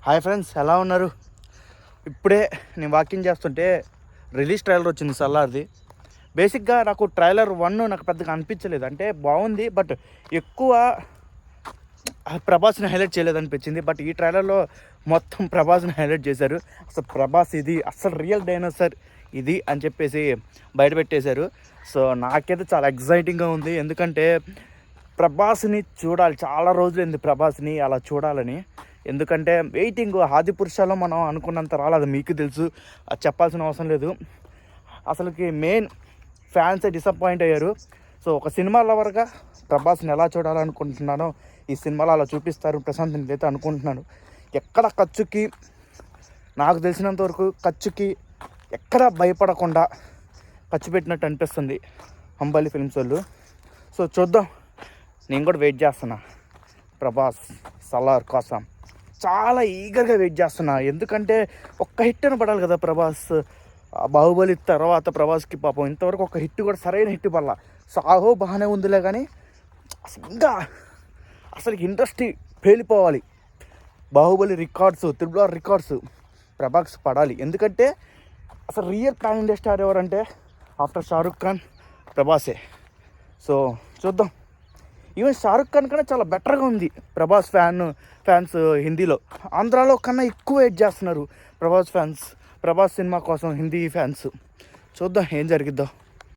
Hi friends, ఎలా ఉన్నారు? ఇప్పుడే నేను వాకింగ్ చేస్తుంటే రిలీజ్ ట్రైలర్ వచ్చింది సల్లార్ది. బేసిక్గా నాకు ట్రైలర్ 1 నాకు పెద్దగా అనిపించలేదు, అంటే బాగుంది బట్ ఎక్కువ ప్రభాస్ని హైలైట్ చేయలేదనిపించింది. బట్ ఈ ట్రైలర్లో మొత్తం ప్రభాస్ని హైలైట్ చేశారు. అసలు ప్రభాస్ ఇది అసలు రియల్ డైనోసార్ ఇది అని చెప్పేసి బయటపెట్టేశారు. సో నాకైతే చాలా ఎగ్జైటింగ్గా ఉంది, ఎందుకంటే ప్రభాస్ని చూడాలి, చాలా రోజులైంది ప్రభాస్ని అలా చూడాలని. ఎందుకంటే వెయిటింగ్. ఆదిపురుషాలో మనం అనుకున్నంత రాలేదు, అది మీకు తెలుసు, అది చెప్పాల్సిన అవసరం లేదు. అసలుకి మెయిన్ ఫ్యాన్సే డిసప్పాయింట్ అయ్యారు. సో ఒక సినిమా లవర్గా ప్రభాస్ని ఎలా చూడాలనుకుంటున్నానో ఈ సినిమాలో అలా చూపిస్తారు ప్రశాంత్ అయితే అనుకుంటున్నాను. ఎక్కడ ఖర్చుకి, నాకు తెలిసినంత వరకు ఖర్చుకి ఎక్కడ భయపడకుండా ఖర్చు పెట్టినట్టు అనిపిస్తుంది అంబాలి ఫిల్మ్స్ వాళ్ళు. సో చూద్దాం, నేను కూడా వెయిట్ చేస్తున్నా ప్రభాస్ సలార్ కోసం. చాలా ఈగర్గా వెయిట్ చేస్తున్నా, ఎందుకంటే ఒక్క హిట్ అని పడాలి కదా ప్రభాస్. బాహుబలి తర్వాత ప్రభాస్కి పాపం ఇంతవరకు ఒక హిట్ కూడా సరైన హిట్ పడాల. సాహో బాగానే ఉందిలే, కానీ ఇంకా అసలు ఇండస్ట్రీ పేలిపోవాలి. Baahubali records, RRR records Prabhas పడాలి. ఎందుకంటే అసలు రియల్ పాన్ ఇండియా స్టార్ ఎవరంటే ఆఫ్టర్ షారుఖ్ ఖాన్ ప్రభాసే. సో చూద్దాం. ఈవెన్ షారుఖ్ ఖాన్ కన్నా చాలా బెటర్గా ఉంది ప్రభాస్ ఫ్యాన్స్ హిందీలో. ఆంధ్రాలో కన్నా ఎక్కువ వెయిట్ చేస్తున్నారు ప్రభాస్ ఫ్యాన్స్, ప్రభాస్ సినిమా కోసం హిందీ ఫ్యాన్స్. చూద్దాం ఏం జరిగిద్దో.